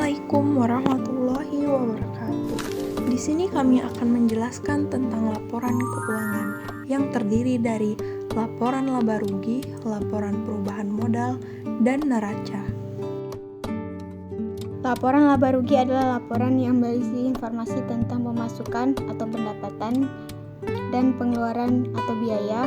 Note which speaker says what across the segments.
Speaker 1: Assalamualaikum warahmatullahi wabarakatuh. Di sini kami akan menjelaskan tentang laporan keuangan yang terdiri dari laporan laba rugi, laporan perubahan modal, dan neraca.
Speaker 2: Laporan laba rugi adalah laporan yang berisi informasi tentang pemasukan atau pendapatan dan pengeluaran atau biaya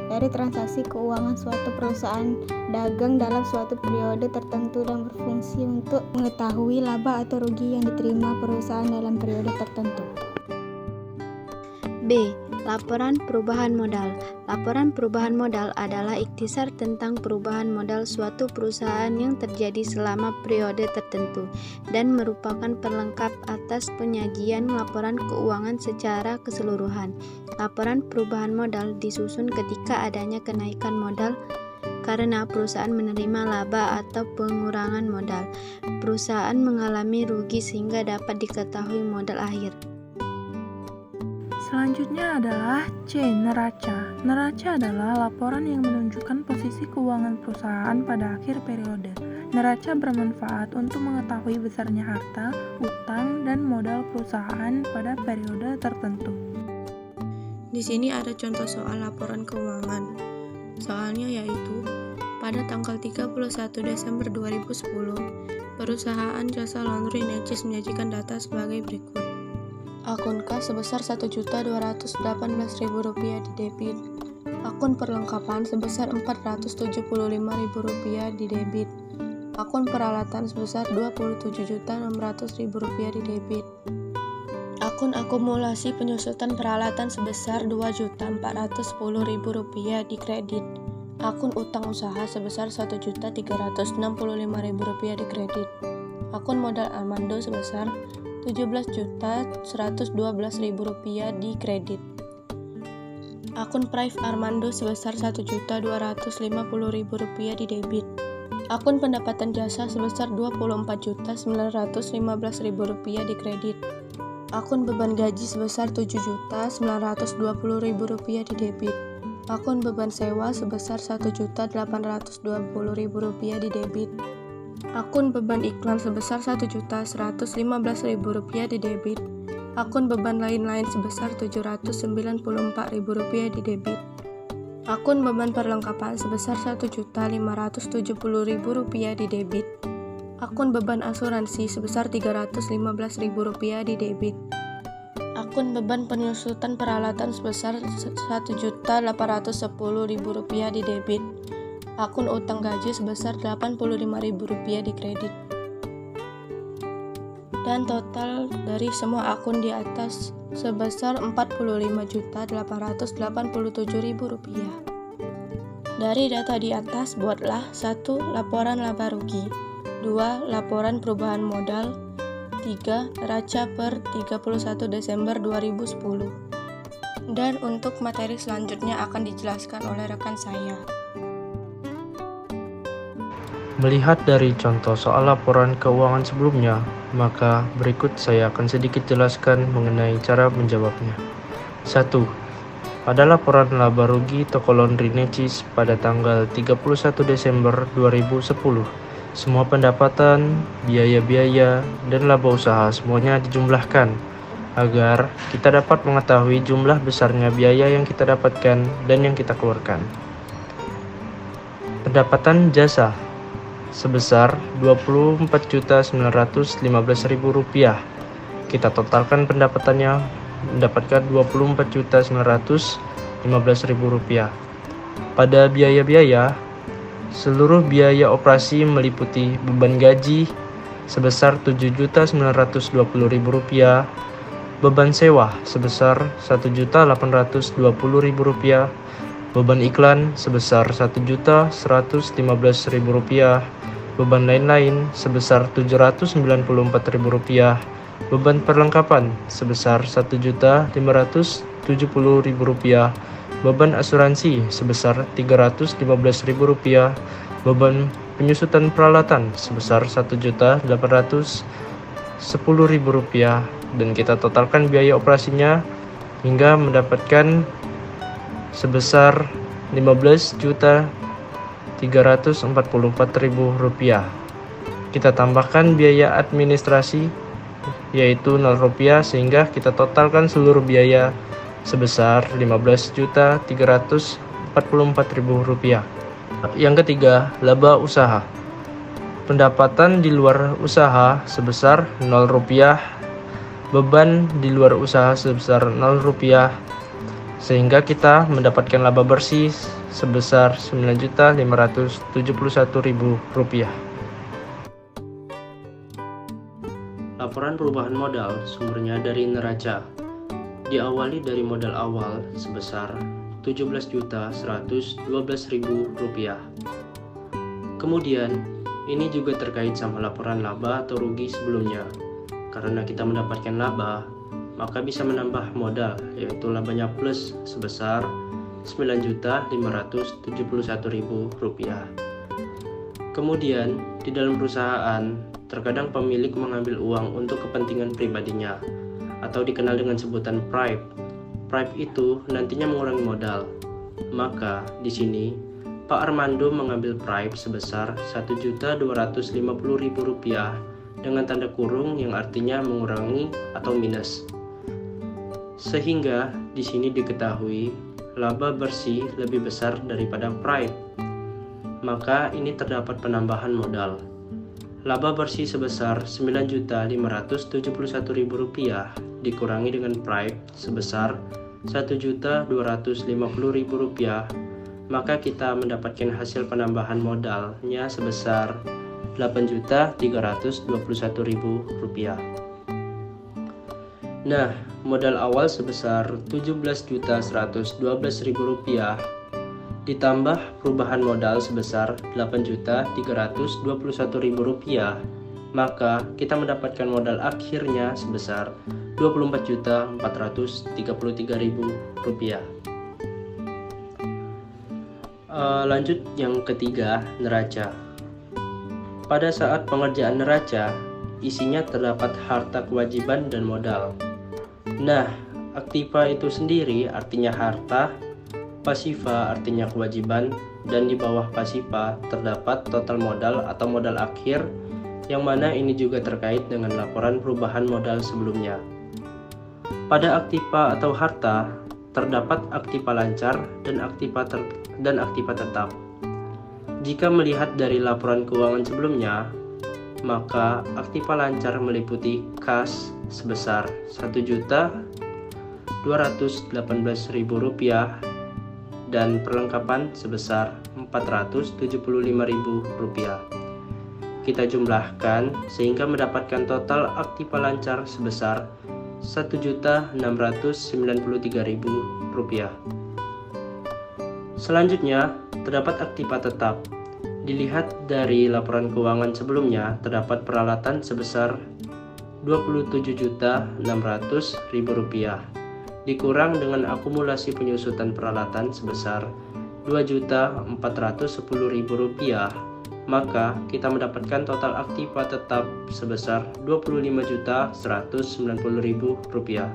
Speaker 2: dari transaksi keuangan suatu perusahaan dagang dalam suatu periode tertentu dan berfungsi untuk mengetahui laba atau rugi yang diterima perusahaan dalam periode tertentu.
Speaker 3: B. Laporan perubahan modal. Laporan perubahan modal adalah ikhtisar tentang perubahan modal suatu perusahaan yang terjadi selama periode tertentu dan merupakan pelengkap atas penyajian laporan keuangan secara keseluruhan. Laporan perubahan modal disusun ketika adanya kenaikan modal karena perusahaan menerima laba atau pengurangan modal. Perusahaan mengalami rugi sehingga dapat diketahui modal akhir.
Speaker 1: Selanjutnya adalah C. Neraca. Neraca adalah laporan yang menunjukkan posisi keuangan perusahaan pada akhir periode. Neraca bermanfaat untuk mengetahui besarnya harta, utang, dan modal perusahaan pada periode tertentu.
Speaker 4: Di sini ada contoh soal laporan keuangan. Soalnya yaitu, pada tanggal 31 Desember 2010, perusahaan jasa laundry Necis menyajikan data sebagai berikut. Akun kas sebesar Rp1.218.000 di debit. Akun perlengkapan sebesar Rp475.000 di debit. Akun peralatan sebesar Rp27.600.000 di debit. Akun akumulasi penyusutan peralatan sebesar Rp2.410.000 di kredit. Akun utang usaha sebesar Rp1.365.000 di kredit. Akun modal Armando sebesar Rp17.112.000 di kredit. Akun Prive Armando sebesar Rp1.250.000 di debit. Akun pendapatan jasa sebesar Rp24.915.000 di kredit. Akun beban gaji sebesar Rp7.920.000 di debit. Akun beban sewa sebesar Rp1.820.000 di debit. Akun beban iklan sebesar Rp1.115.000 di debit. Akun beban lain-lain sebesar Rp794.000 di debit. Akun beban perlengkapan sebesar Rp1.570.000 di debit. Akun beban asuransi sebesar Rp315.000 di debit. Akun beban penyusutan peralatan sebesar Rp1.810.000 di debit. Akun utang gaji sebesar Rp85.000 di kredit. Dan total dari semua akun di atas sebesar Rp45.887.000. Dari data di atas buatlah 1. Laporan laba rugi, 2. Laporan perubahan modal, 3. Neraca per 31 Desember 2010. Dan untuk materi selanjutnya akan dijelaskan oleh rekan saya.
Speaker 5: Melihat dari contoh soal laporan keuangan sebelumnya, maka berikut saya akan sedikit jelaskan mengenai cara menjawabnya. 1. Pada laporan laba rugi toko laundry Necis pada tanggal 31 Desember 2010, semua pendapatan, biaya-biaya, dan laba usaha semuanya dijumlahkan agar kita dapat mengetahui jumlah besarnya biaya yang kita dapatkan dan yang kita keluarkan. Pendapatan jasa sebesar Rp24.915.000. Kita totalkan pendapatannya mendapatkan Rp24.915.000. Pada biaya-biaya, seluruh biaya operasi meliputi beban gaji sebesar Rp7.920.000, beban sewa sebesar Rp1.820.000, beban iklan sebesar Rp1.115.000, beban lain-lain sebesar Rp794.000, beban perlengkapan sebesar Rp1.570.000, beban asuransi sebesar Rp315.000, beban penyusutan peralatan sebesar Rp1.810.000, dan kita totalkan biaya operasinya hingga mendapatkan sebesar Rp15.344.000. kita tambahkan biaya administrasi yaitu Rp0 sehingga kita totalkan seluruh biaya sebesar Rp15.344.000. Yang ketiga, laba usaha. Pendapatan di luar usaha sebesar Rp0, beban di luar usaha sebesar Rp0, sehingga kita mendapatkan laba bersih sebesar Rp9.571.000. Laporan perubahan modal sumbernya dari neraca. Diawali dari modal awal sebesar Rp17.112.000. Kemudian, ini juga terkait sama laporan laba atau rugi sebelumnya. Karena kita mendapatkan laba, maka bisa menambah modal, yaitu labanya plus sebesar Rp9.571.000. Kemudian, di dalam perusahaan, terkadang pemilik mengambil uang untuk kepentingan pribadinya, atau dikenal dengan sebutan bribe. Bribe itu nantinya mengurangi modal. Maka, di sini, Pak Armando mengambil bribe sebesar Rp1.250.000 dengan tanda kurung yang artinya mengurangi atau minus. Sehingga di sini diketahui laba bersih lebih besar daripada bribe. Maka ini terdapat penambahan modal. Laba bersih sebesar Rp9.571.000 dikurangi dengan bribe sebesar Rp1.250.000, maka kita mendapatkan hasil penambahan modalnya sebesar Rp8.321.000. Nah, modal awal sebesar Rp17.112.000 ditambah perubahan modal sebesar Rp8.321.000, maka kita mendapatkan modal akhirnya sebesar Rp24.433.000. Lanjut yang ketiga, neraca. Pada saat pengerjaan neraca, isinya terdapat harta kewajiban dan modal. Nah, aktiva itu sendiri artinya harta, pasiva artinya kewajiban, dan di bawah pasiva terdapat total modal atau modal akhir, yang mana ini juga terkait dengan laporan perubahan modal sebelumnya. Pada aktiva atau harta, terdapat aktiva lancar dan aktiva tetap. Jika melihat dari laporan keuangan sebelumnya, maka aktiva lancar meliputi kas sebesar Rp1.218.000 dan perlengkapan sebesar Rp475.000. Kita jumlahkan sehingga mendapatkan total aktiva lancar sebesar Rp1.693.000. Selanjutnya, terdapat aktiva tetap. Dilihat dari laporan keuangan sebelumnya, terdapat peralatan sebesar Rp27.600.000 dikurang dengan akumulasi penyusutan peralatan sebesar Rp2.410.000, maka kita mendapatkan total aktiva tetap sebesar Rp25.190.000.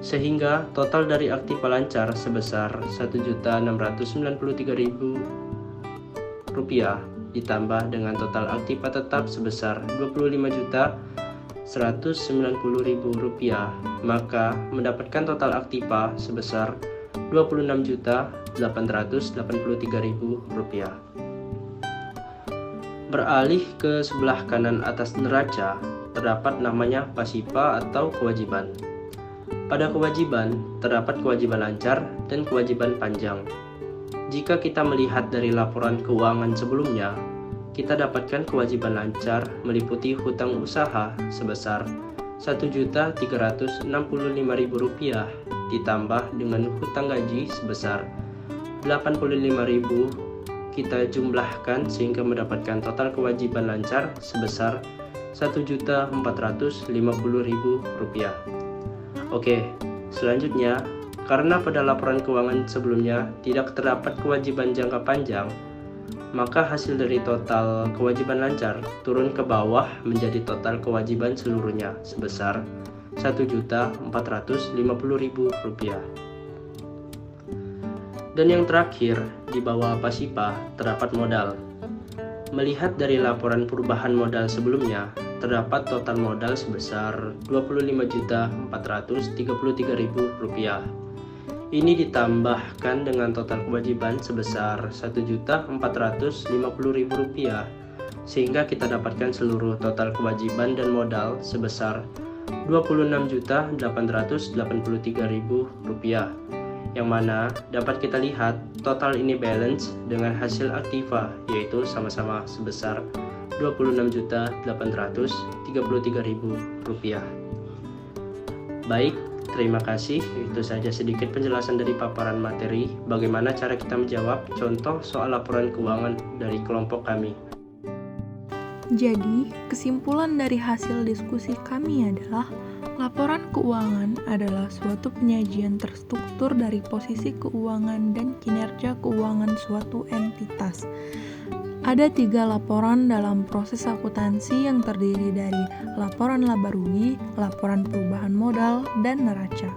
Speaker 5: Sehingga total dari aktiva lancar sebesar Rp1.693.000 ditambah dengan total aktiva tetap sebesar Rp25.190.000, maka mendapatkan total aktiva sebesar Rp26.883.000. Beralih ke sebelah kanan atas neraca, terdapat namanya pasiva atau kewajiban. Pada kewajiban, terdapat kewajiban lancar dan kewajiban panjang. Jika kita melihat dari laporan keuangan sebelumnya, kita dapatkan kewajiban lancar meliputi hutang usaha sebesar Rp1.365.000 ditambah dengan hutang gaji sebesar Rp85.000. Kita jumlahkan sehingga mendapatkan total kewajiban lancar sebesar Rp1.450.000. Oke, selanjutnya, karena pada laporan keuangan sebelumnya tidak terdapat kewajiban jangka panjang, maka hasil dari total kewajiban lancar turun ke bawah menjadi total kewajiban seluruhnya sebesar Rp1.450.000. Dan yang terakhir, di bawah pasiva terdapat modal. Melihat dari laporan perubahan modal sebelumnya, terdapat total modal sebesar Rp25.433.000. Ini ditambahkan dengan total kewajiban sebesar Rp1.450.000, sehingga kita dapatkan seluruh total kewajiban dan modal sebesar Rp26.883.000, yang mana dapat kita lihat total ini balance dengan hasil aktiva, yaitu sama-sama sebesar Rp26.833.000. Baik, terima kasih. Itu saja sedikit penjelasan dari paparan materi bagaimana cara kita menjawab contoh soal laporan keuangan dari kelompok kami.
Speaker 1: Jadi, kesimpulan dari hasil diskusi kami adalah laporan keuangan adalah suatu penyajian terstruktur dari posisi keuangan dan kinerja keuangan suatu entitas. Ada 3 laporan dalam proses akuntansi yang terdiri dari laporan laba rugi, laporan perubahan modal, dan neraca.